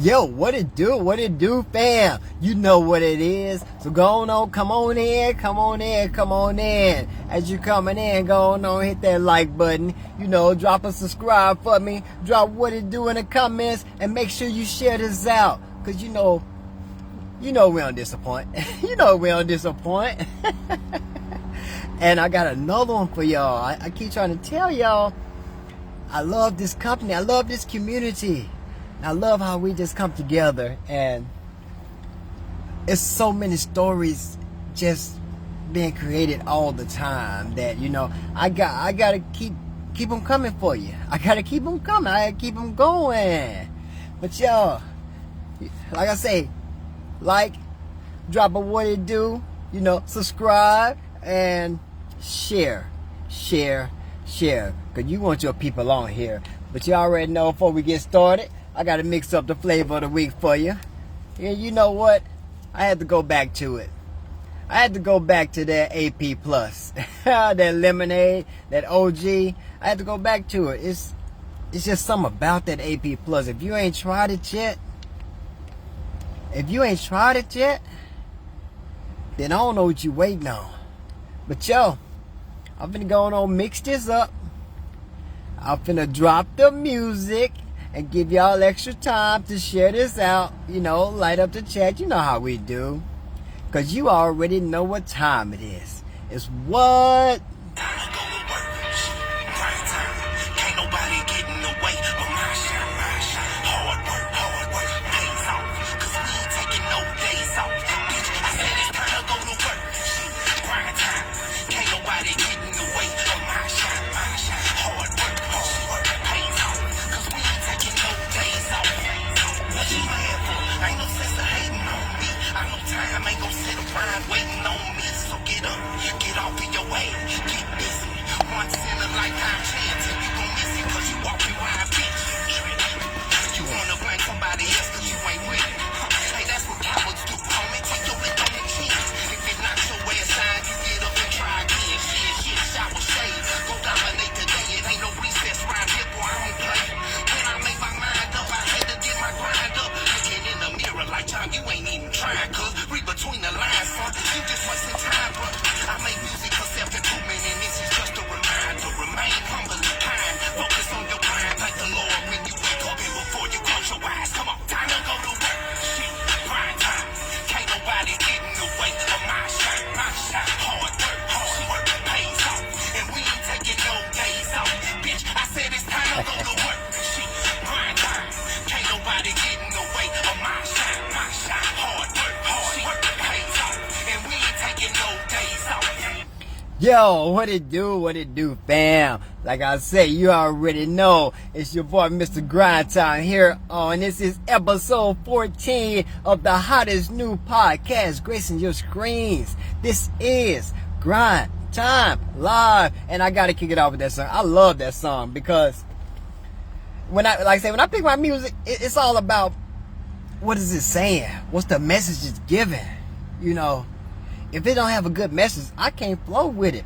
Yo, what it do, fam? You know what it is. So go on, come on in, come on in, come on in. As you coming in, go on, hit that like button. You know, drop a subscribe for me. Drop what it do in the comments, and make sure you share this out. Cause you know we don't disappoint. You know we don't disappoint. And I got another one for y'all. I keep trying to tell y'all, I love this company. I love this community. I love how we just come together, and it's so many stories just being created all the time that, you know, I gotta keep them coming for you. I gotta keep them coming. I gotta keep them going. But y'all, like I say, like, drop a what it do, you know, subscribe and share, cause you want your people on here. But you already know, before we get started, I gotta mix up the flavor of the week for you. And you know what? I had to go back to it. I had to go back to that AP Plus, that lemonade, that OG. I had to go back to it. It's just something about that AP Plus. If you ain't tried it yet, then I don't know what you waiting on. But yo, I'm finna go on mix this up. I'm finna drop the music and give y'all extra time to share this out. You know, light up the chat. You know how we do. Cause you already know what time it is. It's what? Yo, what it do, fam? Like I say, you already know, it's your boy Mr. Grind Time here on, this is episode 14 of the hottest new podcast gracing your screens. This is Grind Time Live, and I gotta kick it off with that song. I love that song because when I pick my music, it's all about, what is it saying? What's the message it's giving? You know, if it don't have a good message, I can't flow with it.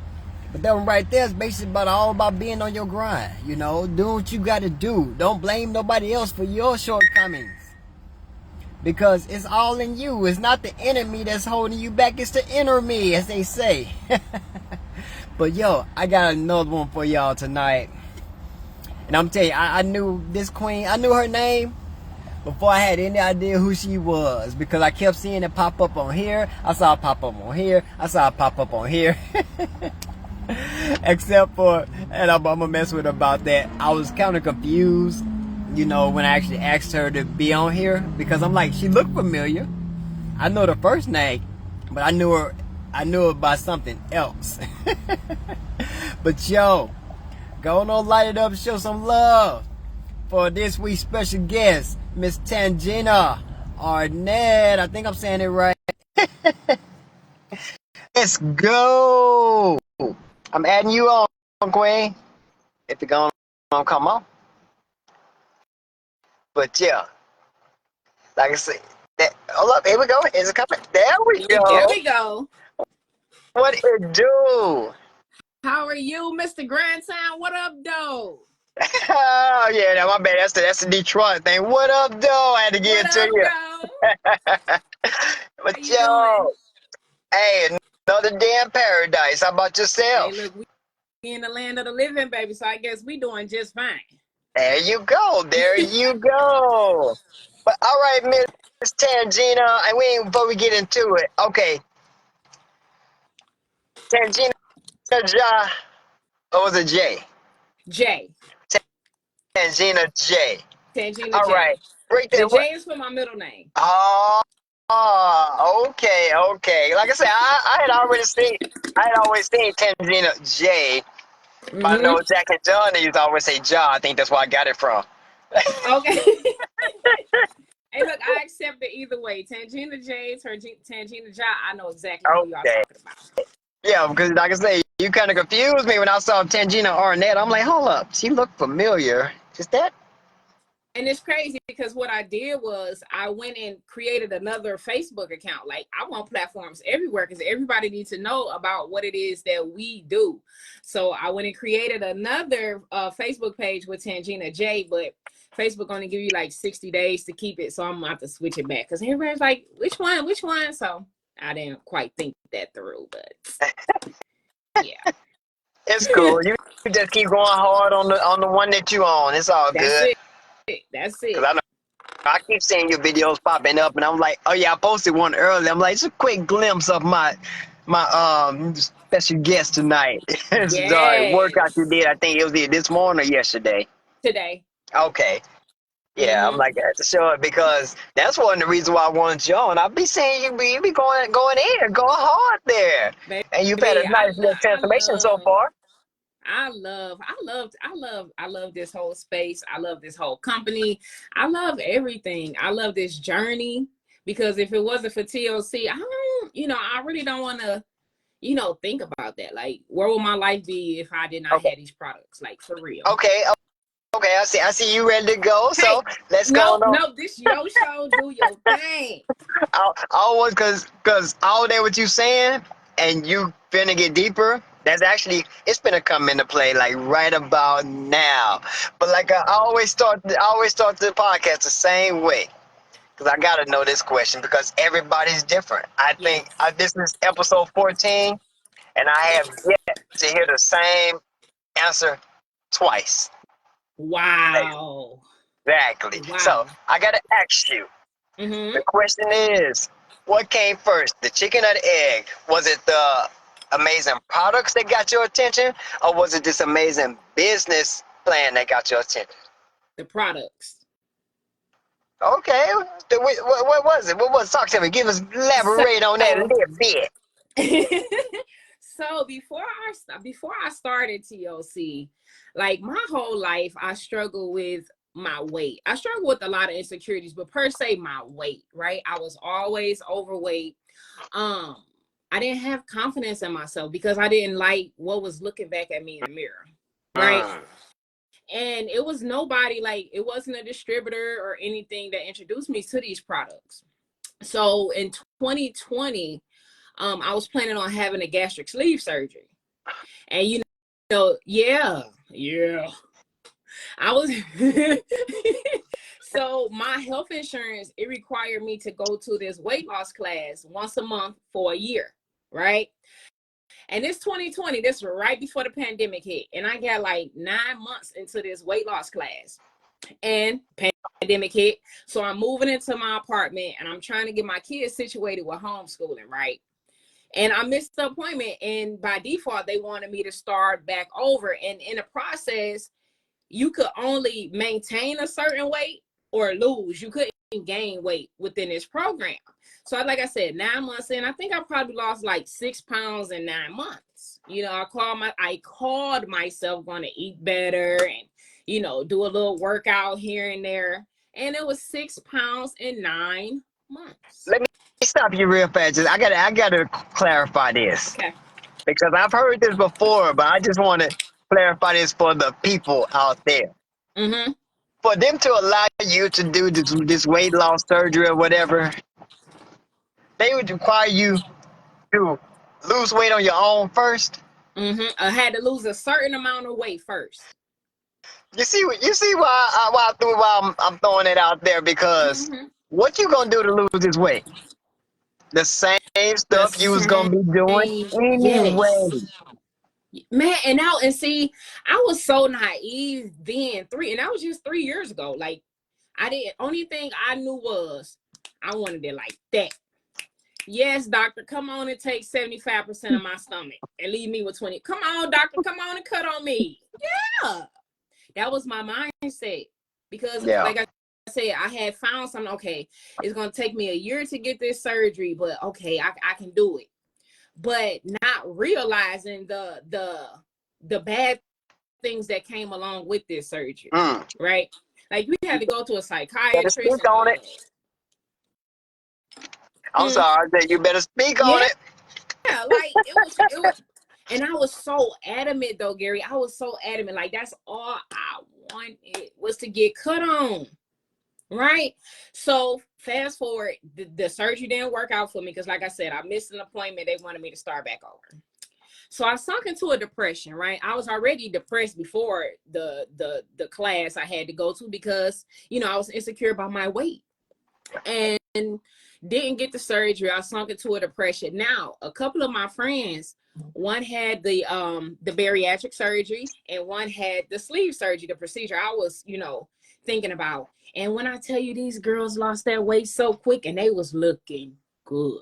But that one right there is basically all about being on your grind. You know, doing what you got to do. Don't blame nobody else for your shortcomings, because it's all in you. It's not the enemy that's holding you back. It's the inner me, as they say. But yo, I got another one for y'all tonight. And I'm telling you, I knew this queen. I knew her name before I had any idea who she was, because I kept seeing it pop up on here. I saw it pop up on here. I saw it pop up on here. Except for, and I'm gonna mess with her about that, I was kind of confused, you know, when I actually asked her to be on here, because I'm like, she looked familiar. I know the first name, but I knew her by something else. But yo, go on, light it up, show some love for this week's special guest, Miss Tangina Arnett. I think I'm saying it right. Let's go. I'm adding you on, Queen. If you're gonna come on. But yeah, like I said, hold up, here we go. Is it coming? There we go. There we go. What it do? How are you, Mr. Grandson? What up, though? Oh yeah, no, my bad. That's the Detroit thing. What up, though? I had to What get it to up, you. though? How But you doing? yo, hey, another day in paradise. How about Hey, yourself? look, we in the land of the living, baby. So I guess we doing just fine. There you go. There you go. But all right, Miss Tangina, and we ain't before we get into it. Okay, Tangina Ja, or was it J? J. Tangina J. Tangina All right, J. break The that. J is for my middle name. Oh, okay, okay. Like I said, I had always seen Tangina J. But I Mm-hmm. know Jack and John, they used to always say Ja. I think that's where I got it from. Okay. Hey, look, I accept it either way. Tangina J, Tangina J. I know exactly who y'all Okay. talking about. Yeah, because like I say, you kind of confused me when I saw Tangina Arnett. I'm like, hold up, she looked familiar. Is that? And it's crazy because what I did was I went and created another Facebook account. Like I want platforms everywhere because everybody needs to know about what it is that we do. So I went and created another Facebook page with Tangina J, but Facebook only give you like 60 days to keep it. So I'm about to switch it back because everybody's like, which one? Which one? So I didn't quite think that through, but yeah. It's cool. You just keep going hard on the one that you own. It's all That's good. it. That's Cause it. I know I keep seeing your videos popping up, and I'm like, oh yeah, I posted one earlier. I'm like, it's a quick glimpse of my special guest tonight. It's the workout you Yes. did. I think it was either this morning or yesterday. Today. Okay. Yeah, I'm Mm-hmm. like that to show it because that's one of the reasons why I wanted you on. I be seeing you be going in, going hard there, and you've had a Baby, nice little I transformation so love far. I love this whole space. I love this whole company. I love everything. I love this journey because if it wasn't for TLC, I really don't want to, think about that. Like, where would my life be if I did not Okay, have these products? Like, for real. okay, okay. I see you ready to go. So Hey, let's go no, on. no, this your show. Do your thing. I was because all that what you saying, and you finna get deeper. That's actually it's finna come into play like right about now. But like I always start the podcast the same way. Because I gotta know this question because everybody's different. I think Yes. this is episode 14, and I have yet to hear the same answer twice. Wow. Exactly. So Wow. I gotta ask you. Mm-hmm. The question is, what came first, the chicken or the egg? Was it the amazing products that got your attention, or was it this amazing business plan that got your attention? The products. Okay, what was it? What was? Talk to me. Give us elaborate on that a So little bit. so before I started TLC, like my whole life, I struggled with my weight. I struggled with a lot of insecurities, but per se, my weight. Right, I was always overweight. Um, I didn't have confidence in myself because I didn't like what was looking back at me in the mirror. Right. Mm. And it was nobody, like it wasn't a distributor or anything that introduced me to these products. So in 2020, I was planning on having a gastric sleeve surgery. And yeah, I was so my health insurance, it required me to go to this weight loss class once a month for a year, right? And this 2020, this was right before the pandemic hit. And I got like 9 months into this weight loss class. And pandemic hit. So I'm moving into my apartment and I'm trying to get my kids situated with homeschooling, right? And I missed the appointment. And by default, they wanted me to start back over. And in the process, you could only maintain a certain weight or lose. You couldn't gain weight within this program. So, like I said, 9 months in, I think I probably lost like 6 pounds in 9 months. I called myself going to eat better and do a little workout here and there, and it was 6 pounds in 9 months. Let me stop you real fast. I gotta clarify this Okay. because I've heard this before, but I just want to clarify this for the people out there. Mm-hmm. For them to allow you to do this weight loss surgery or whatever, they would require you to lose weight on your own first. Mm-hmm. I had to lose a certain amount of weight first. You see why I'm throwing it out there, because Mm-hmm. what you gonna do to lose this weight? The same The stuff you was gonna be doing same, yes. anyway. Man, and see, I was so naive then, and that was just 3 years ago. Like, I didn't, only thing I knew was I wanted it like that. Yes, doctor, come on and take 75% of my stomach and leave me with 20. Come on, doctor, come on and cut on me. Yeah. That was my mindset. Because Yeah. like I said, I had found something, okay, it's gonna take me a year to get this surgery, but okay, I can do it. But not realizing the bad things that came along with this surgery, right? Like, we had to go to a Better psychiatrist speak and on it. I'm sorry, I said you better speak on yeah, it. like it was, and I was so adamant though, Gary. I was so adamant, like that's all I wanted was to get cut on, right? So fast forward, the surgery didn't work out for me because, like I said, I missed an appointment. They wanted me to start back over. So I sunk into a depression, right? I was already depressed before the class I had to go to because, I was insecure about my weight and didn't get the surgery. I sunk into a depression. Now, a couple of my friends, one had the bariatric surgery and one had the sleeve surgery, the procedure I was, thinking about. And when I tell you, these girls lost their weight so quick and they was looking good.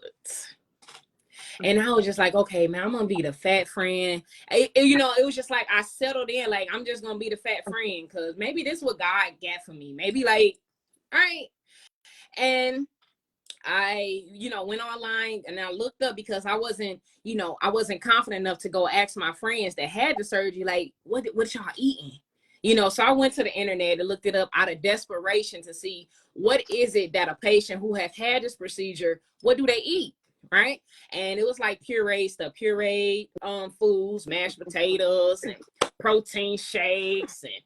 And I was just like, okay, man, I'm gonna be the fat friend. It was just like I settled in, like I'm just gonna be the fat friend because maybe this is what God got for me. Maybe like, all right. And I, went online and I looked up because I wasn't confident enough to go ask my friends that had the surgery, like, what y'all eating? So I went to the internet and looked it up out of desperation to see what is it that a patient who has had this procedure, what do they eat? Right. And it was like pureed foods, mashed potatoes and protein shakes and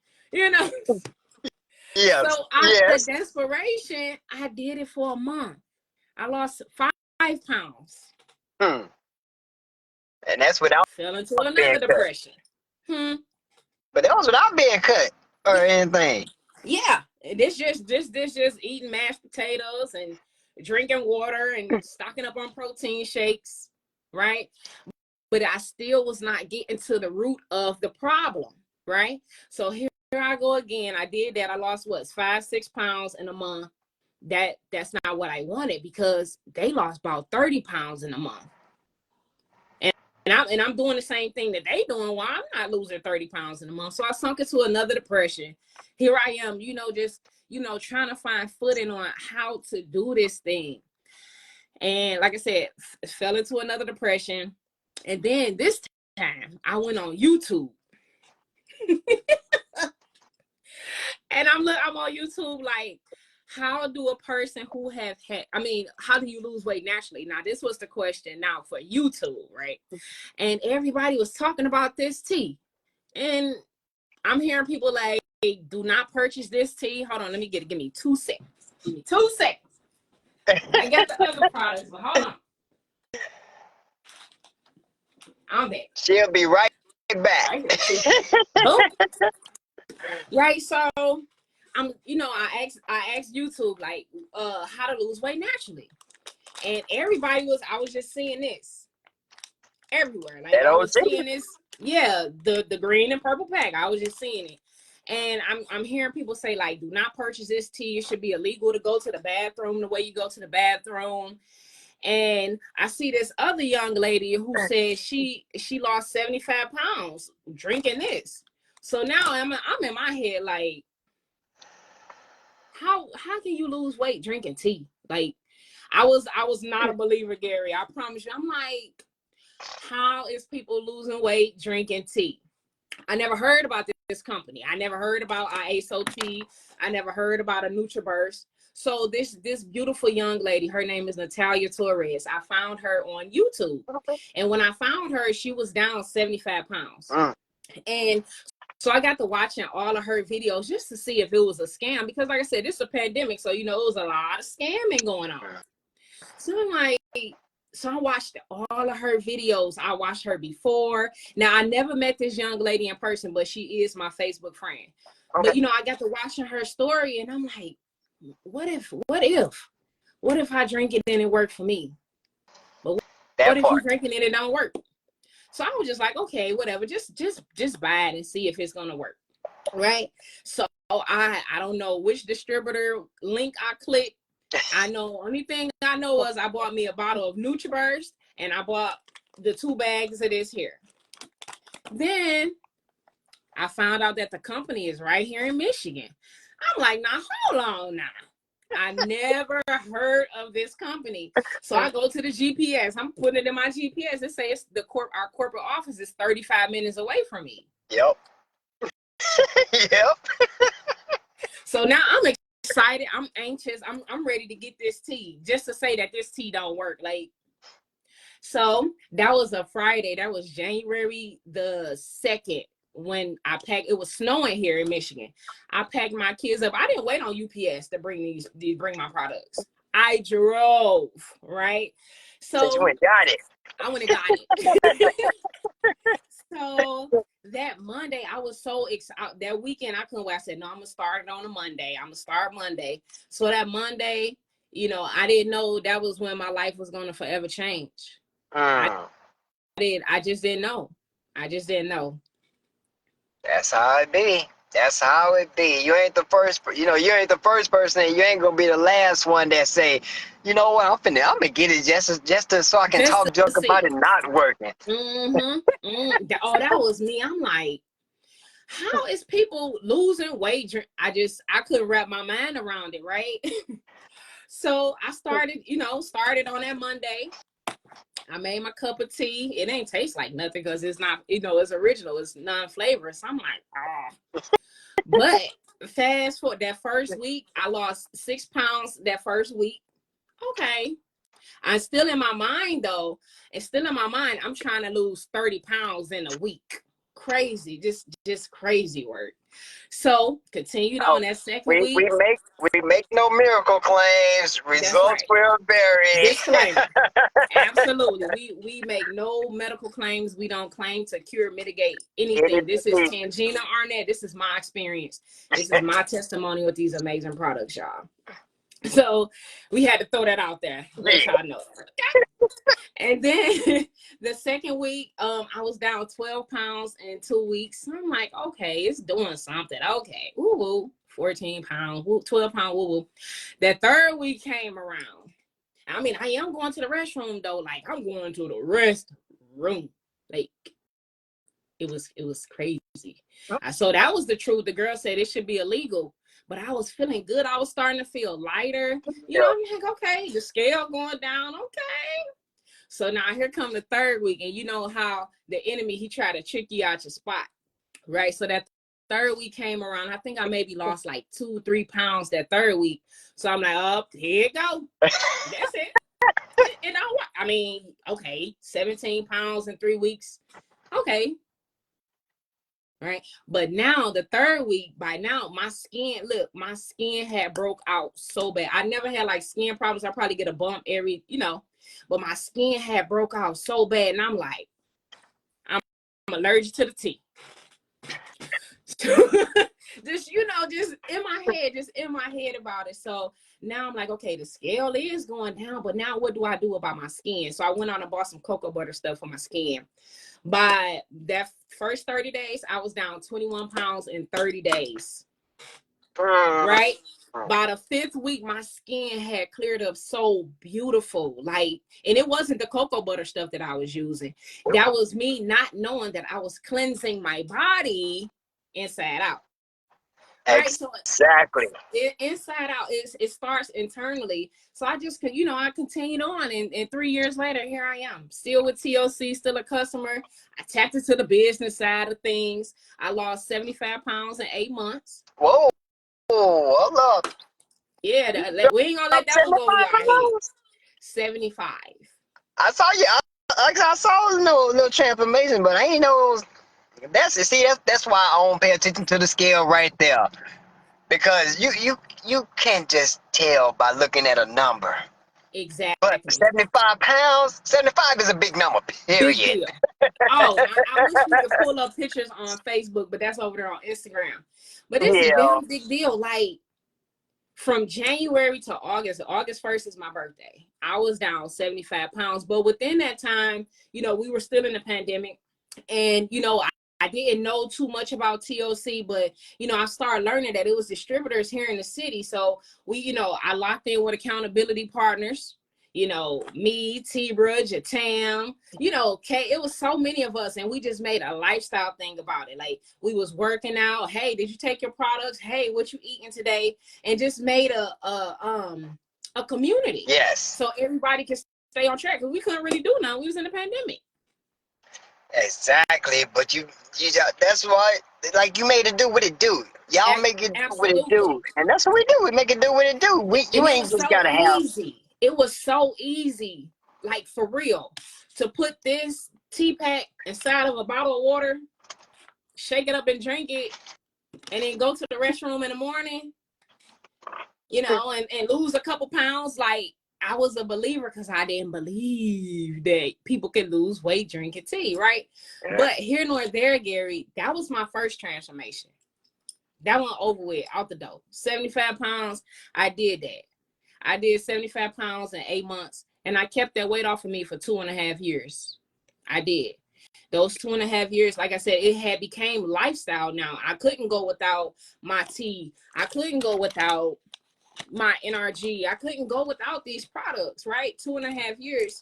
Yes. so out of Yes. desperation, I did it for a month. I lost 5 pounds. Hmm. And that's without Fell into being another cut. depression. But that was without being cut or Yeah, anything. yeah. This just eating mashed potatoes and drinking water and stocking up on protein shakes, right? But I still was not getting to the root of the problem, right? So here I go again. I did that. I lost 5-6 pounds in a month. That's not what I wanted because they lost about 30 pounds in a month. And I'm doing the same thing that they doing while I'm not losing 30 pounds in a month. So I sunk into another depression. Here I am, just, trying to find footing on how to do this thing. And like I said, fell into another depression. And then this time I went on YouTube. And I'm on YouTube like, how do a person who how do you lose weight naturally? Now, this was the question now for YouTube, right? And everybody was talking about this tea. And I'm hearing people like, hey, do not purchase this tea. Hold on, give me 2 seconds. Give me 2 seconds. I got the other products, but hold on. I'm back. She'll be right back. Right here. Boom. Right, so I asked YouTube like how to lose weight naturally. And I was just seeing this everywhere. Like That I old was thing. seeing this, yeah, the green and purple pack. I was just seeing it. And I'm hearing people say, like, do not purchase this tea. It should be illegal to go to the bathroom the way you go to the bathroom. And I see this other young lady who said she lost 75 pounds drinking this. So now I'm in my head like, how can you lose weight drinking tea? Like, I was not a believer, Gary. I promise you. I'm like, how is people losing weight drinking tea? I never heard about this company. I never heard about IASOT. I never heard about a NutriBurst. So this beautiful young lady, her name is Natalia Torres. I found her on YouTube. And when I found her, she was down 75 pounds. And so I got to watching all of her videos just to see if it was a scam. Because like I said, this is a pandemic. So, it was a lot of scamming going on. So I'm like, so I watched all of her videos. I watched her before. Now, I never met this young lady in person, but she is my Facebook friend. But I got to watching her story, and I'm like, what if I drink it and it worked for me? But what if you drinking it and it don't work? So I was just like, okay, whatever, just buy it and see if it's gonna work, right? So I don't know which distributor link I clicked. I know only thing I know was I bought me a bottle of NutriBurst and I bought the 2 bags of this here. Then I found out that the company is right here in Michigan. I'm like, now hold on now. I never heard of this company. So I go to the GPS. I'm putting it in my GPS. It says our corporate office is 35 minutes away from me. Yep. Yep. So now I'm excited. I'm anxious. I'm ready to get this tea just to say that this tea don't work. Like, so that was a Friday. That was January the 2nd. When I packed, it was snowing here in Michigan. I packed my kids up. I didn't wait on UPS to bring my products. I drove, right? So you went got it. I went and got it. So that Monday, I was so excited. That weekend, I couldn't wait. I said, no, I'm going to start it on a Monday. I'm going to start Monday. So that Monday, I didn't know that was when my life was going to forever change. I just didn't know. That's how it be. That's how it be. You ain't the first, you ain't the first person, and you ain't gonna be the last one that say, you know what, I'm gonna get it just so I can talk junk about it not working. Oh, that was me. I'm like, how is people losing weight? I couldn't wrap my mind around it, right? So I started on that Monday. I made my cup of tea. It ain't taste like nothing because it's not, it's original. It's non-flavorous. So I'm like, ah. But fast forward, that first week, I lost 6 pounds that first week. Okay. I'm still in my mind, though. It's still in my mind. I'm trying to lose 30 pounds in a week. Crazy. Just crazy work. So continued on that second week. We make no miracle claims. Results will vary. Disclaimer. Absolutely. We make no medical claims. We don't claim to cure, mitigate anything. This is Tangina Arnett. This is my experience. This is my testimony with these amazing products, y'all. So we had to throw that out there. Let y'all know. And then the second week, I was down 12 pounds in 2 weeks. I'm like, okay, it's doing something. Okay, woo-woo, 14 pounds, 12 pound woo-woo. That third week came around. I mean, I am going to the restroom though. Like, I'm going to the restroom. Like, it was crazy. So that was the truth. The girl said it should be illegal, but I was feeling good. I was starting to feel lighter. I'm like, okay, the scale going down. Okay. So now here come the third week, and you know how the enemy, he tried to trick you out your spot, right? So that third week came around. I think I maybe lost like 2-3 pounds that third week. So I'm like, oh, here it go. That's it. I mean, okay, 17 pounds in 3 weeks. Okay. Right. But now the third week, by now, my skin had broke out so bad. I never had like skin problems. I probably get a bump every, but my skin had broke out so bad. And I'm like, I'm allergic to the tea. just in my head about it. So now I'm like, okay, the scale is going down, but now what do I do about my skin? So I went on and bought some cocoa butter stuff for my skin. By that first 30 days, I was down 21 pounds in 30 days. Right? By the 5th week, my skin had cleared up so beautiful. Like, and it wasn't the cocoa butter stuff that I was using. That was me not knowing that I was cleansing my body inside out. Right? Exactly. So inside out, it starts internally. So I just, I continued on, and 3 years later, here I am, still with TOC, still a customer. I tapped into the business side of things. I lost 75 pounds in 8 months. Whoa, hold up. Yeah, we ain't gonna let that one go over our head. 75. I saw you. I saw a little transformation, but I ain't know. That's why I don't pay attention to the scale right there, because you can't just tell by looking at a number. Exactly. But 75 pounds, 75 is a big number. Period. Big deal. Oh, I wish we could pull up pictures on Facebook, but that's over there on Instagram. But it's a Yeah. damn big deal. Like from January to August, August 1st is my birthday. I was down 75 pounds. But within that time, we were still in the pandemic. And, I didn't know too much about TOC, but, I started learning that it was distributors here in the city. So I locked in with accountability partners. Me, T-Bra, Tam, Kay, it was so many of us, and we just made a lifestyle thing about it. Like we was working out. Hey, did you take your products? Hey, what you eating today? And just made a community. Yes. So everybody can stay on track. Because we couldn't really do nothing. We was in the pandemic. Exactly. But that's why, like, you made it do what it do. Y'all make it do what it do. Absolutely. And that's what we do. We make it do what it do. And You it ain't was just so gotta have. easy. It was so easy, like for real, to put this tea pack inside of a bottle of water, shake it up and drink it, and then go to the restroom in the morning, and lose a couple pounds. Like I was a believer because I didn't believe that people can lose weight drinking tea, right? But here nor there, Gary, that was my first transformation. That went over with, out the door. 75 pounds, I did that. I did 75 pounds in 8 months, and I kept that weight off of me for 2.5 years. I did. Those 2.5 years, like I said, it had became lifestyle now. I couldn't go without my tea. I couldn't go without my NRG. I couldn't go without these products, right? 2.5 years.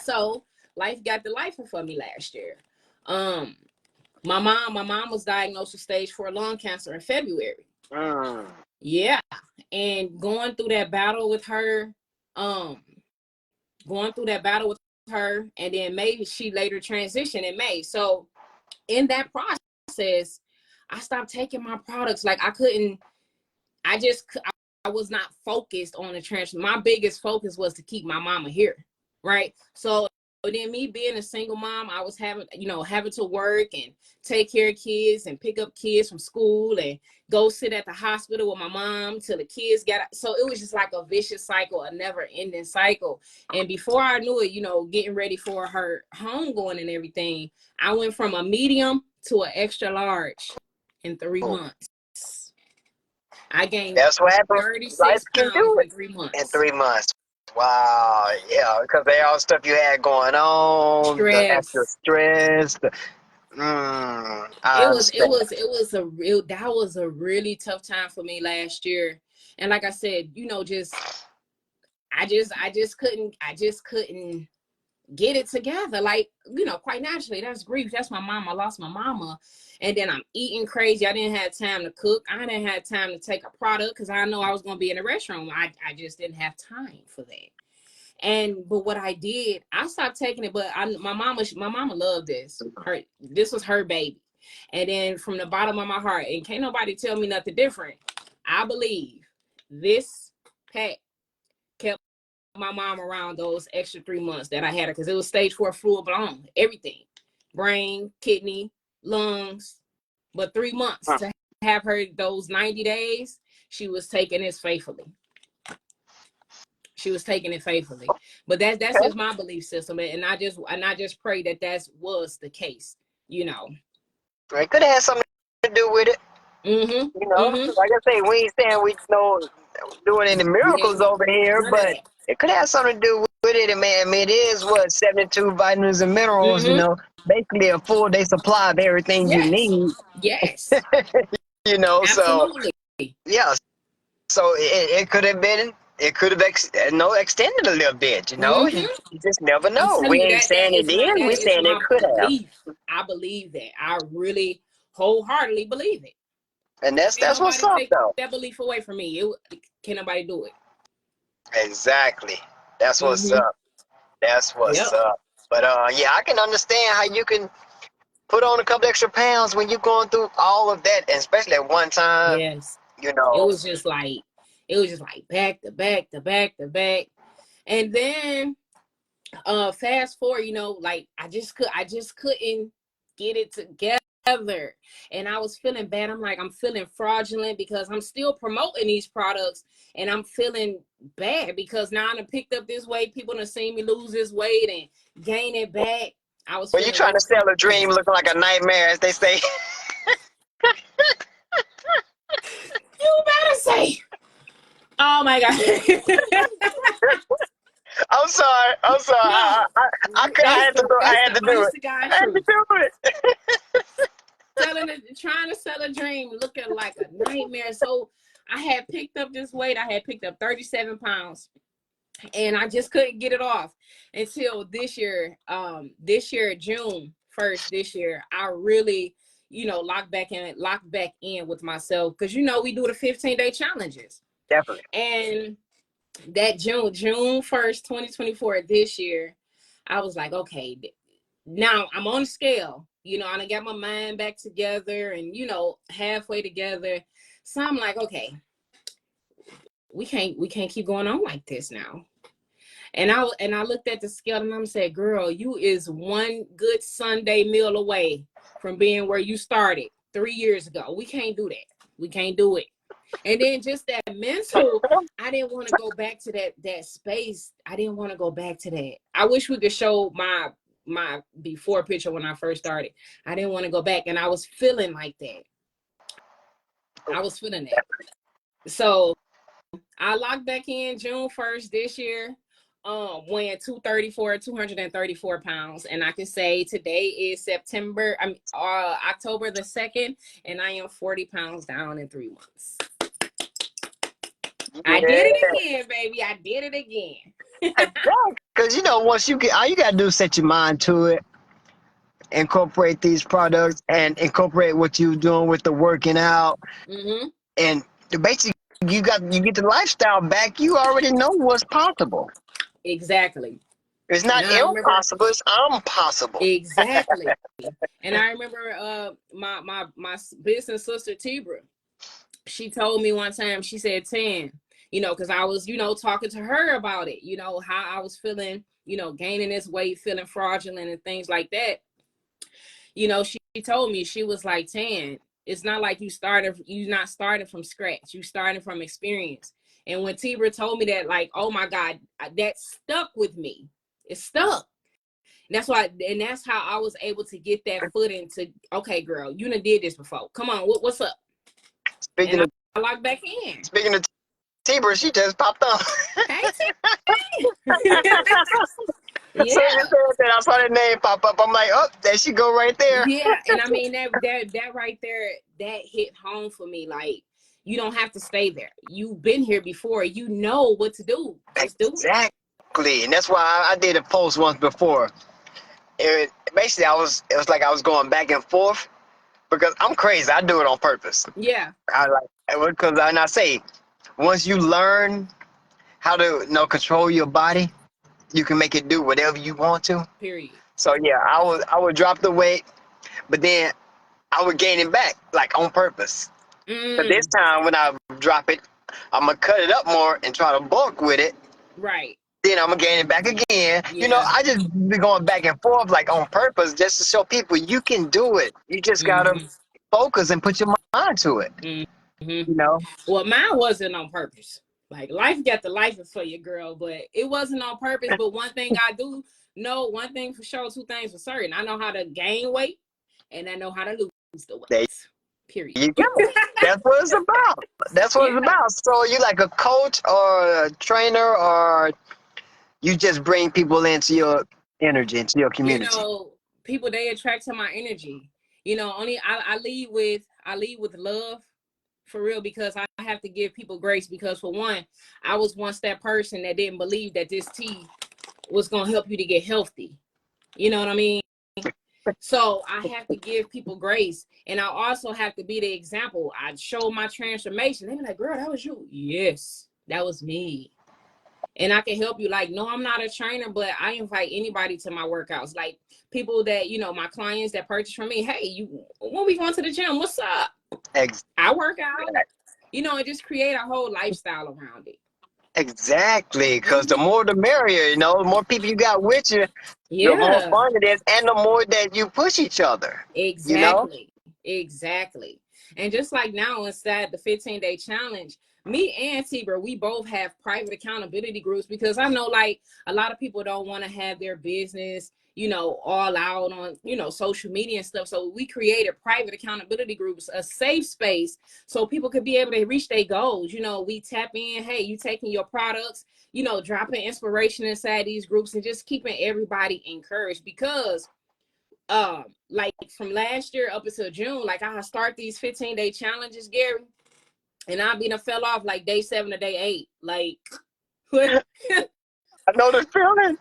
So life got the life for me last year. My mom was diagnosed with stage 4 lung cancer in February. Yeah. And going through that battle with her, and then maybe she later transitioned in May. So in that process, I stopped taking my products. Like I was not focused on the transfer. My biggest focus was to keep my mama here. Right. So then me being a single mom, I was having to work and take care of kids and pick up kids from school and go sit at the hospital with my mom till the kids got. So it was just like a vicious cycle, a never ending cycle. And before I knew it, getting ready for her homegoing and everything, I went from a medium to an extra large in 3 months. I gained That's what happens. 36 Life can pounds do in it 3 in months. 3 months. Wow. Yeah, because they all stuff you had going on, the extra Stress. stress. I understand. That was a really tough time for me last year. And like I said, I just couldn't get it together. Like, quite naturally, that's grief. That's my mom. I lost my mama. And then I'm eating crazy. I didn't have time to cook. I didn't have time to take a product because I know I was going to be in the restroom. I just didn't have time for that. But what I did, I stopped taking it. But my mama loved this. This was her baby. And then from the bottom of my heart, and can't nobody tell me nothing different, I believe this pack kept my mom around those extra 3 months that I had her, because it was stage 4 full blown, everything, brain, kidney, lungs. But 3 months to have her those 90 days, she was taking this faithfully. She was taking it faithfully. But that's just my belief system, and I just pray that was the case. It could have something to do with it. Like I say, we ain't saying we know doing any We ain't miracles over here, none of but that. it could have something to do with it. And man, I mean, it is what 72 vitamins and minerals. Basically a full day supply of everything you Yes. need. Yes. So Absolutely. yeah. So it could have been. It could have extended a little bit. You just never I'm know. telling We you, ain't saying it is. We that is saying it my could have. belief. I believe that. I really wholeheartedly believe it. And Can't that's what's nobody up, take though. that belief away from me. Can't nobody do it. Exactly. That's what's Mm-hmm. up. That's what's Yep. up. But yeah, I can understand how you can put on a couple extra pounds when you're going through all of that, and especially at one time. Yes. You It know. was just like back to back to back to back. And then fast forward, like I just couldn't get it together. And I was feeling bad. I'm feeling fraudulent because I'm still promoting these products, and I'm feeling bad because now I done picked up this weight. People done seen me lose this weight and gain it back. I was Well, you feeling trying real to sell a dream crazy. looking like a nightmare, as they say. You better say. Oh my God. I'm sorry. I'm sorry. No, I had to do. I that's had the to do honest it. to God I had to truth. do it. Trying to sell a dream, looking like a nightmare. So I had picked up this weight. I had picked up 37 pounds, and I just couldn't get it off until this year. June 1st this year, I really, locked back in with myself, because we do the 15-day challenges. Definitely. And that June 1st, 2024, this year, I was like, okay, now I'm on the scale. I done got my mind back together and, halfway together. So I'm like, okay, we can't keep going on like this now. And I looked at the scale and I'm said, girl, you is one good Sunday meal away from being where you started 3 years ago. We can't do that. We can't do it. And then just that mental, I didn't want to go back to that space. I didn't want to go back to that. I wish we could show my before picture when I first started. I didn't want to go back, and I was feeling like that. I was feeling that. So I locked back in June 1st this year, weighing 234 pounds. And I can say today is October the 2nd, and I am 40 pounds down in 3 months. I did it Yeah. again, baby. I did it again. Because once you get, all you gotta do is set your mind to it, incorporate these products, and incorporate what you're doing with the working out, Mm-hmm. and basically you get the lifestyle back. You already know what's possible. Exactly. It's And not I remember impossible. It's impossible. exactly. And I remember my business sister Tibra. She told me one time, she said, Tan, because I was, talking to her about it, how I was feeling, gaining this weight, feeling fraudulent and things like that. She told me, she was like, Tan, it's not like you're not starting from scratch. You starting from experience. And when Tibra told me that, like, oh my God, that stuck with me. It stuck. And that's how I was able to get that footing to, okay, girl, you done did this before. Come on, what's up? Speaking And of I locked back in. speaking of T-Bird, she just popped on. Hey, T. So you Yeah. said that, I saw that name pop up. I'm like, oh, there she go right there. Yeah. And I mean that right there, that hit home for me. Like, you don't have to stay there. You've been here before. You know what to do. Just do it. Exactly, and that's why I did a post once before. Basically, it was like I was going back and forth because I'm crazy. I do it on purpose. Yeah. I like because I say once you learn how to control your body, you can make it do whatever you want to. Period. So yeah, I would drop the weight, but then I would gain it back like on purpose. But this Mm, time when I drop it, I'm gonna cut it up more and try to bulk with it. right. Then I'm gonna gain it back again. Yeah. I just be going back and forth like on purpose just to show people you can do it. You just gotta Mm-hmm. focus and put your mind to it. Mm-hmm. You know, Well, mine wasn't on purpose. Like, life got the life for you, girl, but it wasn't on purpose. But one thing I do know, one thing for sure, two things for certain. I know how to gain weight, and I know how to lose the there weight. Period. you go. That's what it's about. That's what Yeah. it's about. So you like a coach or a trainer, or you just bring people into your energy, into your community. People, they attract to my energy. Only I lead with love, for real, because I have to give people grace, because for one, I was once that person that didn't believe that this tea was gonna help you to get healthy. You know what I mean? So I have to give people grace, and I also have to be the example. I show my transformation. They be like, girl, that was you. Yes, that was me. And I can help you. Like, no, I'm not a trainer, but I invite anybody to my workouts. Like, people that, my clients that purchase from me, hey, when we going to the gym, what's up? Exactly. I work out, and just create a whole lifestyle around it. Exactly. Because the more the merrier. The more people you got with you, the more Yeah, fun it is, and the more that you push each other. You know. exactly. And just like now inside the 15-day challenge, me and Tiber, we both have private accountability groups because I know like a lot of people don't want to have their business, all out on, social media and stuff. So we created private accountability groups, a safe space so people could be able to reach their goals. We tap in, hey, you taking your products, dropping inspiration inside these groups and just keeping everybody encouraged because like from last year up until June, like I start these 15-day challenges, Gary, and I fell off like day 7 or day 8. Like I know the feeling.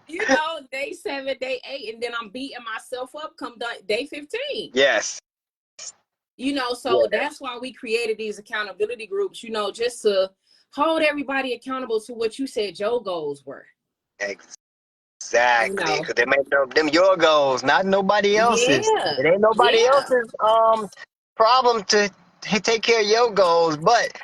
Day 7, day 8, and then I'm beating myself up come day 15. Yes. So that's why we created these accountability groups, just to hold everybody accountable to what you said your goals were. Exactly, because they make them your goals, not nobody else's. Yeah. It ain't nobody else's problem to take care of your goals, but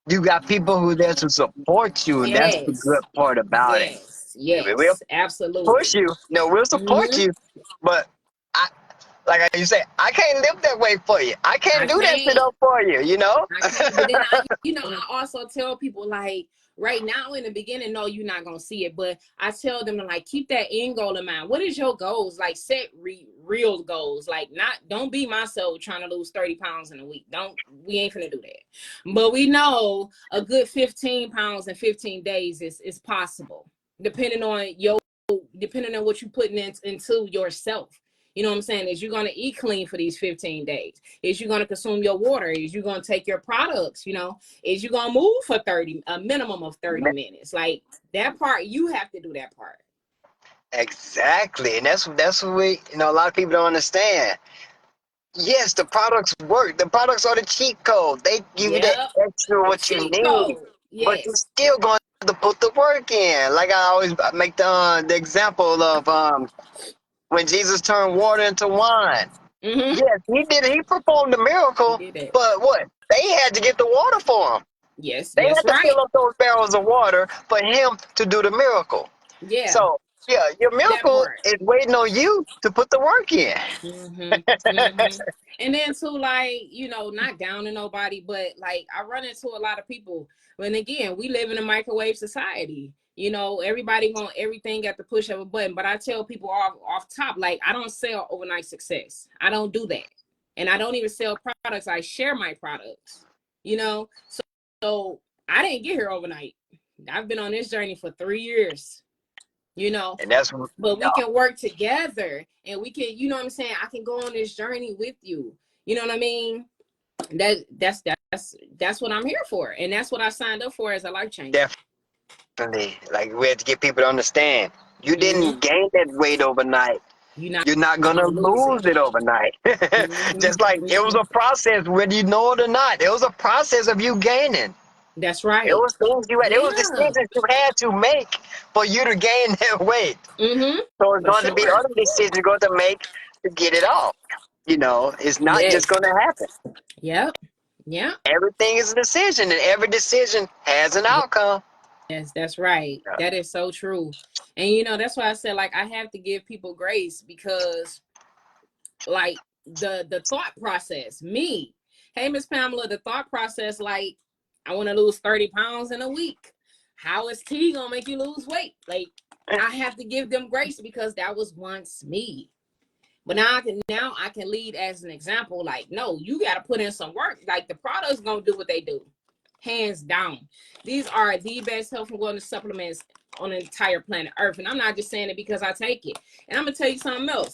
you got people who there to support you, and that's the good part about it. We'll Absolutely. push you. No, we'll support you, but like you say, I can't live that way for you. I can't do that shit up for you, I can't. But then I also tell people like right now in the beginning, no, you're not gonna see it. But I tell them to like keep that end goal in mind. What is your goals? Like set real goals. Like don't be myself trying to lose 30 pounds in a week. We ain't finna do that. But we know a good 15 pounds in 15 days is possible, depending on what you're putting into yourself. You know what I'm saying? Is you going to eat clean for these 15 days? Is you going to consume your water? Is you going to take your products? Is you going to move for a minimum of 30 minutes? Like that part, you have to do that part. Exactly. And that's what we, a lot of people don't understand. Yes, the products work. The products are the cheat code. They give you the extra what you need. Yes. But you're still going to put the work in. Like I always make the example of when Jesus turned water into wine. Mm-hmm. Yes, he did it. He performed the miracle. But what? They had to get the water for him. Yes, they that's had to right. fill up those barrels of water for him to do the miracle. Yeah. So, yeah, your miracle is waiting on you to put the work in. And then too, like, not down to nobody, but like I run into a lot of people. When again, we live in a microwave society. Everybody want everything at the push of a button. But I tell people off top, like I don't sell overnight success. I don't do that. And I don't even sell products. I share my products. So I didn't get here overnight. I've been on this journey for 3 years. And that's but we can work together and we can, what I'm saying? I can go on this journey with you. You know what I mean? That's what I'm here for. And that's what I signed up for as a life changer. Definitely. Like we have to get people to understand. You didn't gain that weight overnight. You're not gonna lose it overnight. Just like it was a process, whether you know it or not. It was a process of you gaining. That's right. It was things it was decisions you had to make for you to gain that weight. So it's going to be other decisions you're going to make to get it off. It's not just going to happen. Yeah. Everything is a decision, and every decision has an outcome. Yes, that's right. That is so true. And that's why I said like I have to give people grace because like the thought process, hey Miss Pamela, the thought process, like I want to lose 30 pounds in a week. How is tea gonna make you lose weight? Like I have to give them grace because that was once me. But now I can lead as an example. Like, no, you got to put in some work. Like the product's gonna do what they do, hands down. These are the best health and wellness supplements on the entire planet Earth, and I'm not just saying it because I take it. And I'm gonna tell you something else.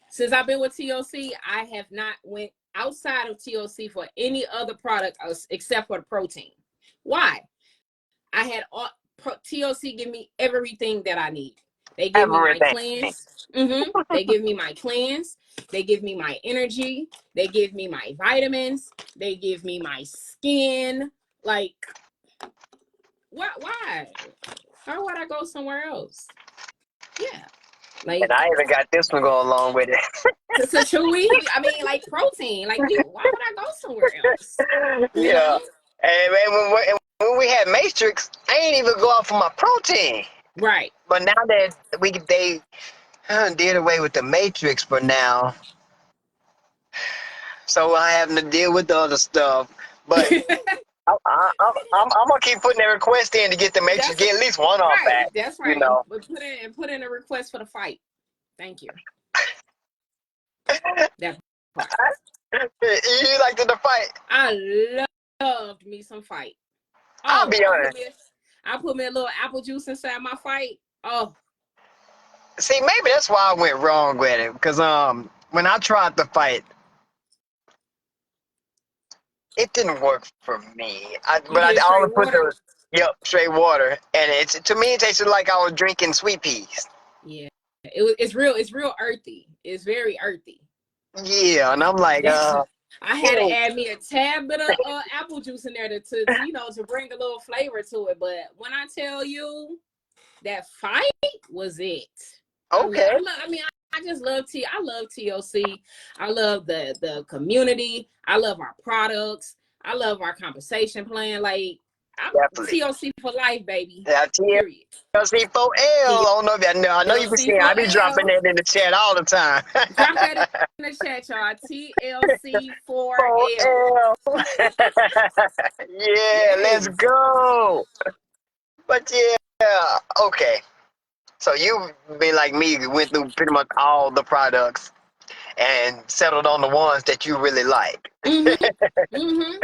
Since I've been with TOC, I have not went outside of TOC for any other product except for the protein. Why? I had TOC give me everything that I need. They give me my cleanse. They give me my cleanse. They give me my energy. They give me my vitamins. They give me my skin. Like, why? How would I go somewhere else? Yeah. Like, and I even got this one going along with it. So should we? I mean, like protein. Like, why would I go somewhere else? You know? And when we had Matrix, I ain't even go out for my protein. Right. But now that they did away with the Matrix for now, so I having to deal with the other stuff. But I'm gonna keep putting that request in to get to make sure That's get at least one off right. back. That's You right. And know. put in a request for the fight. Thank you. That part. You like to the fight? I loved me some fight. I'll Oh, be honest. I put me a little apple juice inside my fight. Oh, See, maybe that's why I went wrong with it. Because when I tried to fight, it didn't work for me. you But I did straight always put water? the straight water, and it's to me it tasted like I was drinking sweet peas. Yeah. It's real earthy. It's very earthy. Yeah, and I'm like, That's I had to ew. add me a tad bit of apple juice in there to you know to bring a little flavor to it. But when I tell you that fight was it, Okay. I mean I just love T. I love TLC. I love the community. I love our products. I love our conversation plan. Like I'm Definitely. TLC for life, baby. Yeah, Period. TLC4L. I don't know if I know you be TLC seeing. for I be dropping L. that in the chat all the time. Drop that in the chat, y'all. TLC for L. 4L. Yeah, let's Yes. go. But yeah, okay. So you been like me, went through pretty much all the products and settled on the ones that you really like. Mm-hmm. Mm-hmm.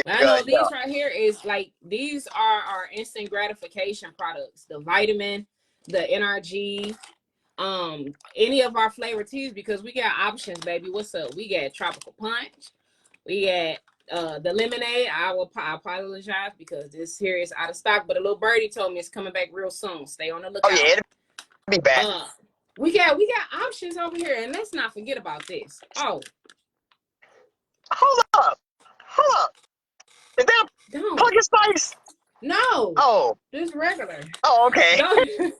I Because know these right here is like these are our instant gratification products. The vitamin, the NRG, any of our flavor teas because we got options, baby. What's up? We got tropical punch. We got the lemonade. I apologize because this here is out of stock, but a little birdie told me it's coming back real soon. Stay on the oh yeah, lookout. it'll be back. Uh we got options over here, and let's not forget about this. Oh, Hold up, hold up. Is that don't pumpkin spice? no, Oh, this regular. oh, okay. Don't. I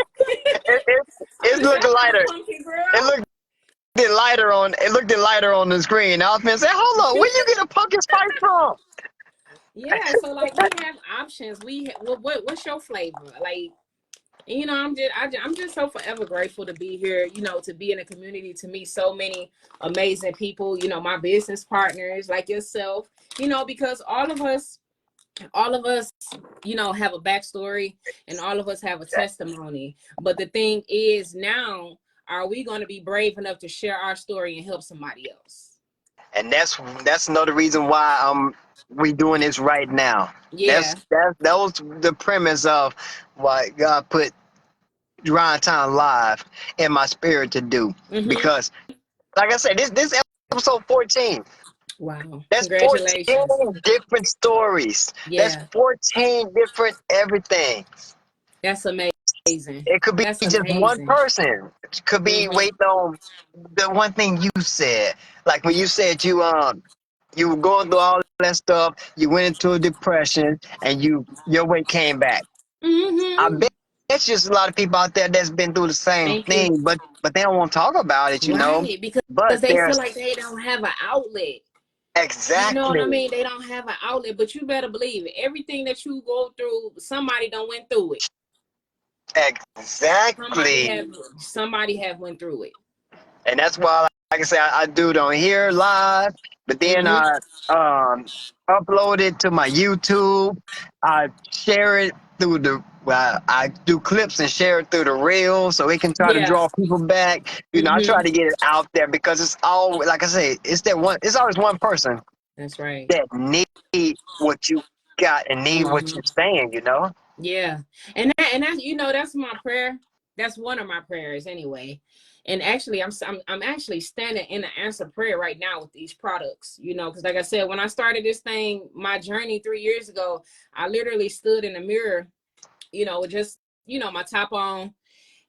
It's was looking that's not a lighter. pumpkin girl. It looked lighter on. It looked lighter on the screen. I was gonna say, hold up, where you get a pumpkin spice from? Yeah, so like we have options. What's your flavor? Like you know, I'm just so forever grateful to be here. You know, to be in a community, to meet so many amazing people. You know, my business partners like yourself. You know, because all of us, you know, have a backstory, and all of us have a testimony. But the thing is, now, are we going to be brave enough to share our story and help somebody else? And that's another reason why we doing this right now. Yeah. That was the premise of why God put Grind Time Live in my spirit to do. Mm-hmm. Because like I said, this episode 14. Wow. That's 14 Congratulations. different stories. That's Yeah. 14 different everything. That's amazing. It could be That's just one amazing. person. It could be Mm-hmm. waiting on the one thing you said. Like when you said you were going through all that stuff, you went into a depression and your weight came back. I Mm-hmm. bet there's just a lot of people out there that's been through the same Thank you. thing, but they don't want to talk about it, you know. Right. But Because they feel there's like they don't have an outlet. You know what I exactly, mean? They don't have an outlet, but you better believe it. Everything that you go through, somebody done went through it. exactly. Somebody have went through it. And that's why, like I said, I do it on here live, but then Mm-hmm. I upload it to my YouTube. I share it through I do clips and share it through the reels so it can try to Yeah. draw people back. You know, I try Mm-hmm. to get it out there because it's all, like I say, it's that one. It's always one person That's right. that need what you got and need what Mm-hmm. you're saying. You know. Yeah. And that you know that's my prayer. That's one of my prayers anyway. And actually, I'm actually standing in the answer prayer right now with these products. You know, because like I said, when I started this thing, my journey 3 years ago, I literally stood in the mirror. You know, just my top on,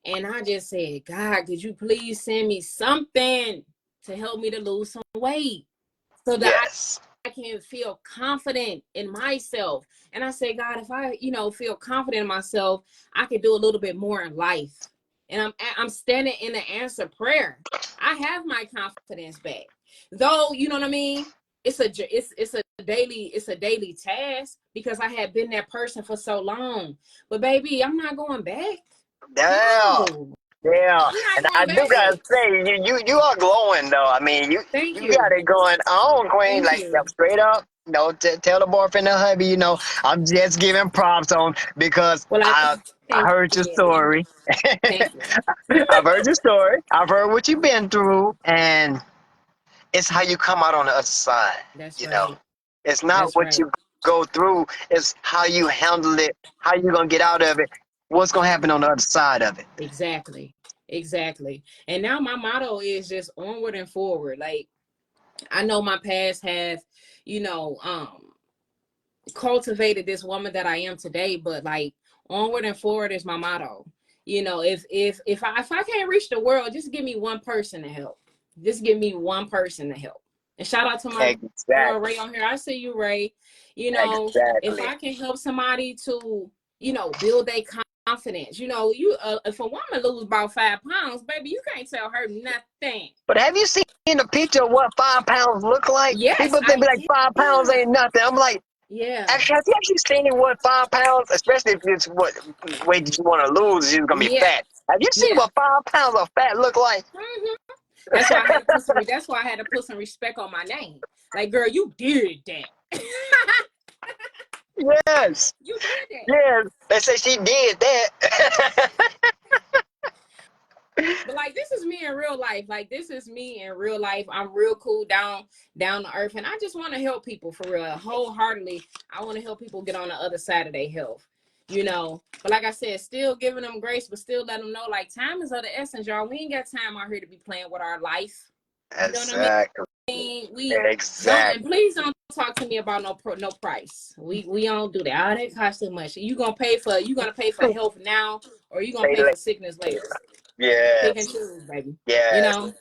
and I just said, God, could you please send me something to help me to lose some weight so that Yes. I can feel confident in myself. And I say, God, if I, feel confident in myself, I can do a little bit more in life. And I'm standing in the answer prayer. I have my confidence back. Though, you know what I mean? It's a daily task because I had been that person for so long. But baby, I'm not going back. Yeah. No. Yeah, I'm not and I going do back. gotta say, you are glowing though. I mean, Thank you got you. it going on, Queen. Thank Like you. straight up. No, tell the boyfriend and hubby, I'm just giving props on because Well, I thank heard you, your baby. story. Thank you. I've heard your story. I've heard what you've been through, and it's how you come out on the other side. That's You know, right. it's not That's what right. you go through; it's how you handle it, how you gonna get out of it, what's gonna happen on the other side of it. Exactly. Exactly. And now my motto is just onward and forward. Like I know my past have, you know, cultivated this woman that I am today, but like onward and forward is my motto. If I can't reach the world, just give me one person to help. Just give me one person to help. And shout out to my girl Exactly. Ray on here. I see you, Ray. If Exactly. I can help somebody to, build their confidence. If a woman lose about 5 pounds, baby, you can't tell her nothing. But have you seen a picture of what 5 pounds look like? Yes, People think I like did. 5 pounds ain't nothing. I'm like, Yeah. actually, have you actually seen what 5 pounds, especially if it's what weight that you want to lose, you're gonna be Yeah. fat. Have you seen Yeah. what 5 pounds of fat look like? Hmm. That's why I had to put some. That's why I had to put some respect on my name. Like, girl, you did that. Yes, You did that. yes. They say she did that. But like, this is me in real life. Like, this is me in real life. I'm real cool, down to earth, and I just want to help people for real, wholeheartedly. I want to help people get on the other side of their health. But like I said, still giving them grace, but still let them know like time is of the essence, y'all. We ain't got time out here to be playing with our life. You know what I mean? Exactly. We don't, and Exactly. please don't talk to me about no price. We don't do that. Oh, that costs too much. You gonna pay for health now, or you gonna Say pay like, for sickness later. Pick and yes, choose, baby. You yes. know.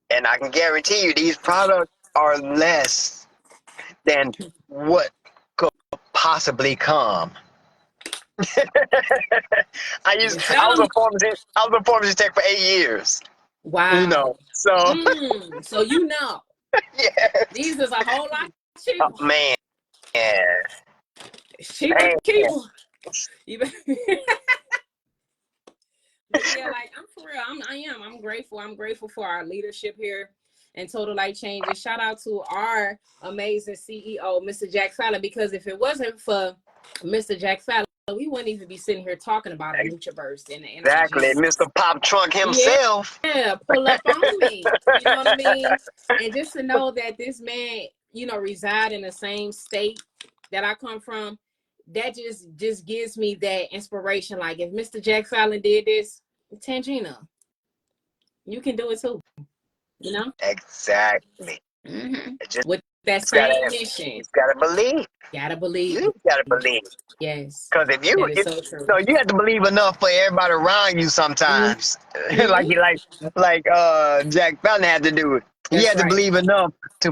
And I can guarantee you, these products are less than what could possibly come. You I tell was them. a pharmacist. I was a pharmacist tech for 8 years. Wow. So So yes. these is a whole lot Oh, cheaper. man, It's cheaper to man. keep them. You But yeah, like I'm for real. I'm grateful. I'm grateful for our leadership here and Total Life Changes. Shout out to our amazing CEO, Mr. Jack Fallon, because if it wasn't for Mr. Jack Fallon, we wouldn't even be sitting here talking about a NutriBurst and the energy Exactly, juice. Mr. Pop Trunk himself. Yeah, pull up on me. You know what I mean? And just to know that this man, reside in the same state that I come from, that just gives me that inspiration. Like if Mr. Jack Fallon did this, Tangina, you can do it too. You know? Exactly. It With that just gotta, same you mission. just gotta believe. Gotta believe. You gotta believe. Yes. Because if That is so true. you have to believe enough for everybody around you sometimes. like Mm-hmm. Jack Fallon had to do it. He That's had to right. believe enough to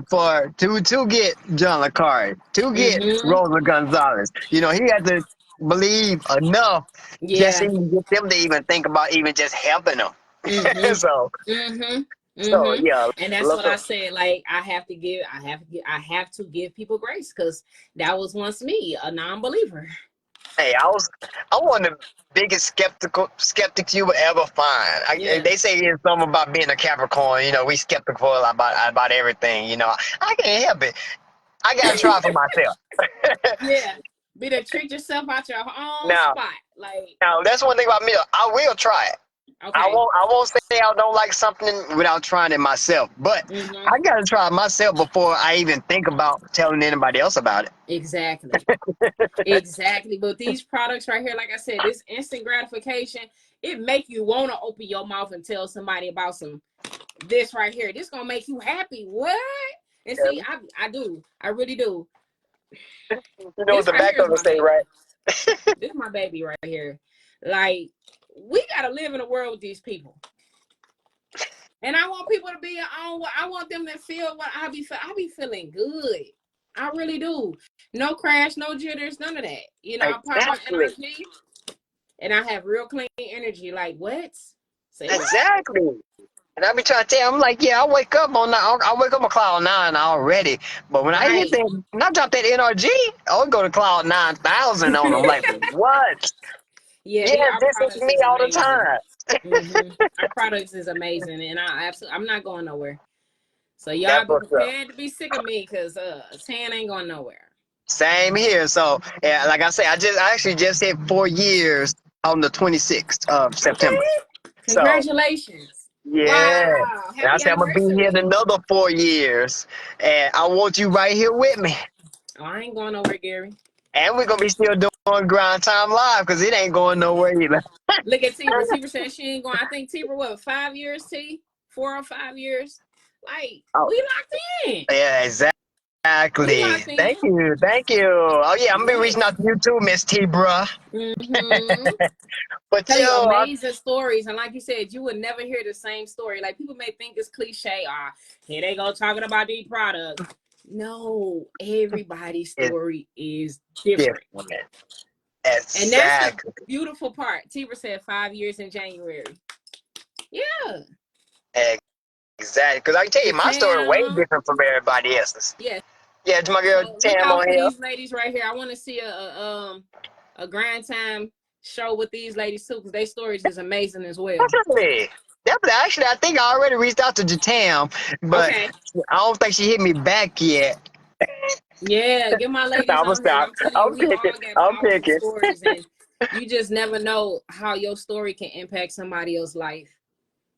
get John Le Carre, to get Mm-hmm. Rosa Gonzalez. He had to believe enough just to Yeah. even get them to even think about even just helping them. Mm-hmm. so Mm-hmm. so Mm-hmm. yeah, And that's look what I up. said. Like I have to give people grace because that was once me, a non-believer. Hey, I one of the biggest skeptics you will ever find. Yeah. They say it's something about being a Capricorn. We skeptical about everything. I can't help it. I gotta try for myself. Yeah. Be to treat yourself out your own now, spot. Like, now that's one thing about me. I will try it. I okay. won't. I won't say I don't like something without trying it myself. But Mm-hmm. I gotta try it myself before I even think about telling anybody else about it. Exactly. Exactly. But these products right here, like I said, this instant gratification, it make you want to open your mouth and tell somebody about some this right here. This gonna make you happy. What? And see, Yeah. I do. I really do. You know what This the right back here is of it my say, baby. right? This is my baby right here. Like, we gotta live in a world with these people. And I want people to be on what I want them to feel what I be feeling good. I really do. No crash, no jitters, none of that. I pop my Exactly. energy and I have real clean energy. Like what? Say what? Exactly. And I be trying to tell I'm like, yeah, I wake up on cloud 9 already. But when I hit Right. that, when I drop that NRG, I'll go to cloud 9,000 on them. Like, what? Yeah, Yes, our this is products me is all the amazing. time. Our products is amazing, and I'm not going nowhere. So y'all That's be what's up. prepared to be sick of me, cause Tan ain't going nowhere. Same here. So, yeah, like I say, I actually just hit 4 years on the 26th of Okay. September. So, Congratulations. yeah. Wow. And I Happy said I'm gonna be here anniversary. another 4 years, and I want you right here with me. Oh, I ain't going nowhere, Gary. And we're gonna be still doing Grind Time Live because it ain't going nowhere either. Look at Tibra. Tibra said she ain't going. I think Tibra, what, 5 years, T? 4 or 5 years? Like, Oh, we locked in. yeah, We exactly. locked in. Thank you, thank you. Oh yeah, I'm gonna be reaching Yes. out to you too, Miss T, bruh. Mm-hmm. But Tell you yo, amazing stories. And like you said, you would never hear the same story. Like, people may think it's cliche. Here they go talking about these products. No, everybody's it's story is different. different. And that's the Exactly. beautiful part. Tibra said 5 years in January. Yeah. Exactly. Because I can tell you, my story way Jatam. different from everybody else's. Yes. Yeah, it's my girl So look Tam out on for here. these ladies right here. I want to see a Grand Time show with these ladies too, because their stories is amazing as well. Definitely. Definitely. Actually, I think I already reached out to Jatam, but Okay. I don't think she hit me back yet. Yeah, get my ladies I'm gonna on here. stop. I'm telling you, I'm we picking. all got I'm powerful picking. stories, and you just never know how your story can impact somebody else's life.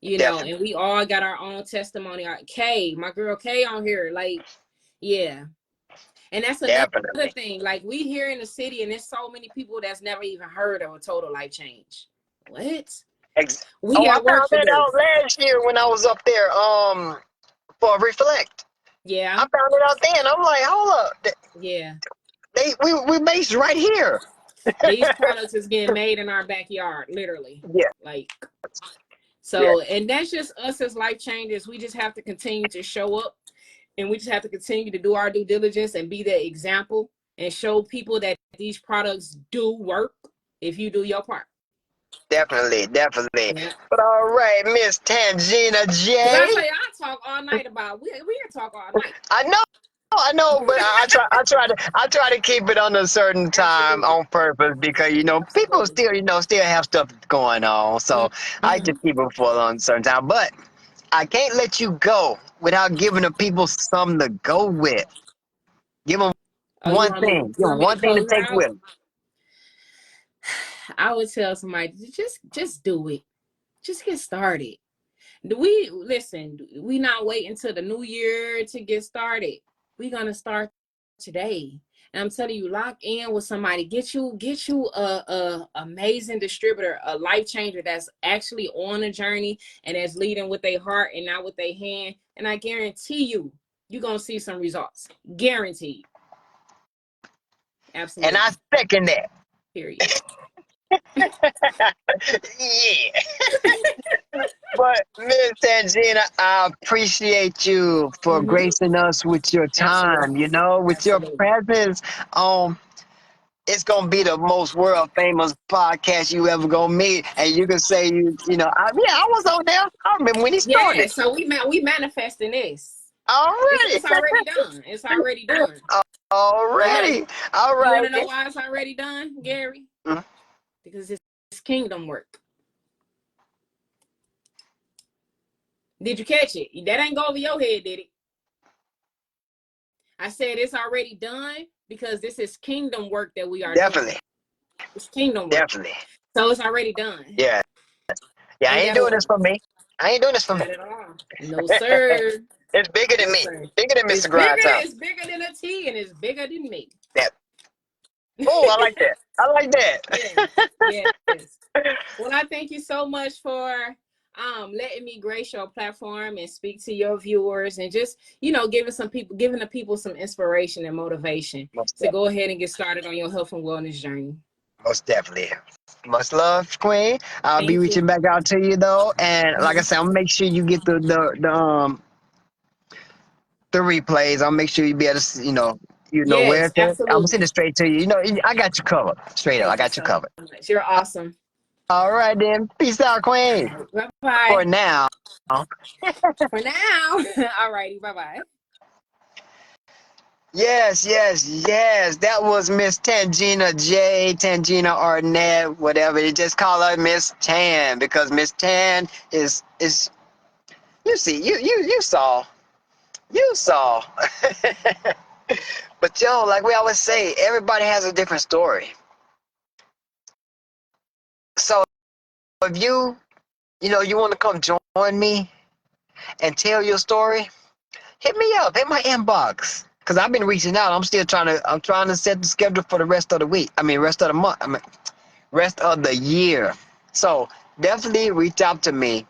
Definitely. And we all got our own testimony. Kay, my girl Kay on here, like, yeah. And that's another Definitely. thing. Like, we here in the city, and there's so many people that's never even heard of a total life change. What? We Oh, I got work found to that do. out last year when I was up there for Reflect. I Yeah. found it out then. I'm like, hold up. Yeah. We based right here. These products is getting made in our backyard, literally. Yeah. Like, Yeah. so, and that's just us as life changers. We just have to continue to show up, and we just have to continue to do our due diligence and be the example and show people that these products do work if you do your part. Definitely. Definitely. Yeah. But all right, Miss Tangina Because I J. tell you, I talk all night about, we can talk all night. I know. I know, but I try to keep it on a certain time Absolutely. on purpose because people Absolutely. still have stuff going on, so I Mm-hmm. just keep it full on a certain time. But I can't let you go without giving the people something to go with. Give them Oh, you one want me? thing. You Give them want me to one thing to close take out? with them. I would tell somebody, just do it. Just get started. We listen, we not waiting until the new year to get started. We're gonna start today. And I'm telling you, lock in with somebody. Get you a amazing distributor, a life changer that's actually on a journey and that's leading with their heart and not with their hand. And I guarantee you're gonna see some results. Guaranteed. And I Absolutely. second that. Period. Yeah. But Miss Tangina, I appreciate you for Mm-hmm. gracing us with your Absolutely. time, with your Absolutely. presence. It's gonna be the most world famous podcast you ever gonna meet, and you can say I was on there. I remember when he Yeah, started. so we manifesting this. It's Already, it's already done. It's already done. Right. already. All You want right. to know why it's already done, Gary? Mhm. Because it's kingdom work. Did you catch it? That ain't go over your head, did it? I said it's already done because this is kingdom work that we are doing. Definitely, It's kingdom work. definitely. So it's already done. Yeah, yeah. I Ain't ain't gotta doing this worry. for me. I ain't doing this for me. Not at all. No, sir. It's bigger than No, me. sir. Bigger than It's Mr. bigger. Grindtown. It's bigger than a T, and it's bigger than me. That. Oh, I like that. I like Yes. that. Yes. Well, I thank you so much for letting me grace your platform and speak to your viewers and just, giving the people some inspiration and motivation Most to definitely. go ahead and get started on your health and wellness journey. Most definitely. Much love, Queen. I'll be Thank you. reaching back out to you though, and like I Mhm. said, I'll make sure you get the replays. I'll make sure you be able to where Yes, it's at. I'm gonna absolutely. send it straight to you. I got you covered. Straight up, I Thank you got you so covered. much. You're awesome. All right then. Peace out, Queen. Bye bye. For now. For now. All righty. Bye bye. Yes, yes, yes. That was Miss Tangina J, Tangina Arnett, whatever. You just call her Miss Tan because Miss Tan is you see, you saw. You saw. But yo, like we always say, everybody has a different story. So if you want to come join me and tell your story, hit me up, hit my inbox. Cause I've been reaching out. I'm trying to set the schedule for the rest of the week. Rest of the month. Rest of the year. So definitely reach out to me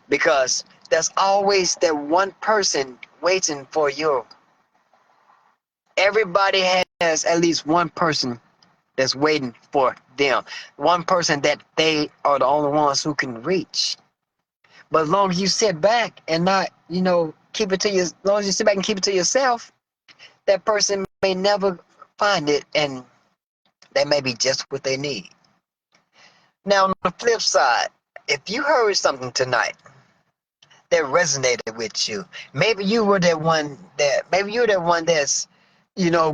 because there's always that one person waiting for you. Everybody has at least one person that's waiting for them. One person that they are the only ones who can reach. But as long as you sit back and not, keep it to you, as long as you sit back and keep it to yourself, that person may never find it, and that may be just what they need. Now, on the flip side, if you heard something tonight that resonated with you, maybe you're that one that's,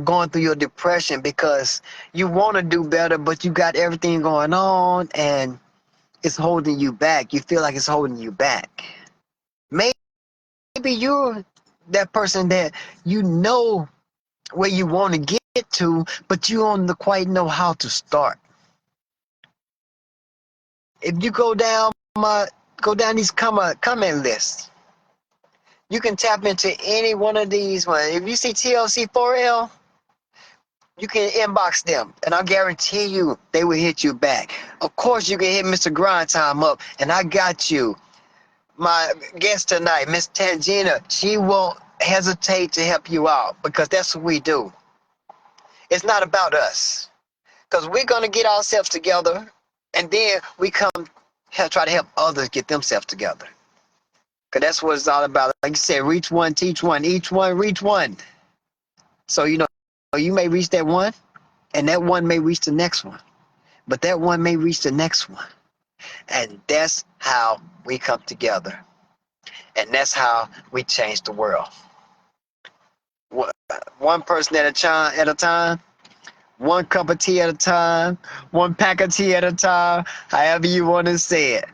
going through your depression because you want to do better, but you got everything going on and it's holding you back. You feel like it's holding you back. Maybe you're that person that you know where you want to get to, but you don't quite know how to start. If you go down these comment lists, you can tap into any one of these ones. If you see TLC4L, you can inbox them, and I guarantee you they will hit you back. Of course, you can hit Mr. Grind Time up, and I got you. My guest tonight, Miss Tangina, she won't hesitate to help you out because that's what we do. It's not about us because we're going to get ourselves together, and then we come try to help others get themselves together. Because that's what it's all about. Like you said, reach one, teach one, each one, reach one. So, you may reach that one, and that one may reach the next one. But that one may reach the next one. And that's how we come together. And that's how we change the world. One person at a time, one cup of tea at a time, one pack of tea at a time, however you want to say it.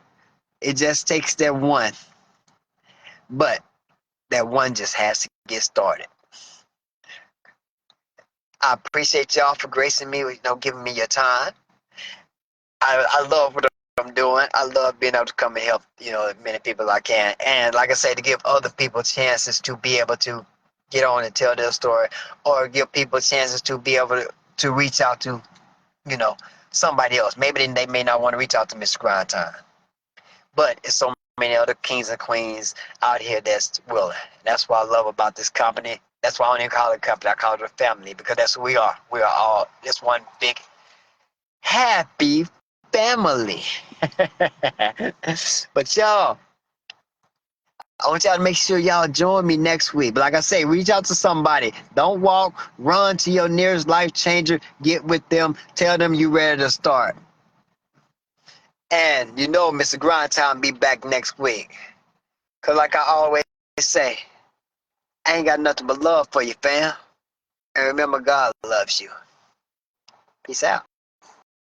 It just takes that one. But that one just has to get started. I appreciate y'all for gracing me with giving me your time. I love what I'm doing. I love being able to come and help as many people I can, and like I say, to give other people chances to be able to get on and tell their story, or give people chances to be able to reach out to somebody else. Maybe they may not want to reach out to Mr. Grind Time, but it's so many other kings and queens out here that's willing. That's what I love about this company. That's why I don't even call it a company. I call it a family, because that's who we are. We are all just one big happy family. But y'all, I want y'all to make sure y'all join me next week. But like I say, reach out to somebody. Don't walk. Run to your nearest life changer. Get with them. Tell them you ready to start. And Mr. Grind Time be back next week. Because like I always say, I ain't got nothing but love for you, fam. And remember, God loves you. Peace out.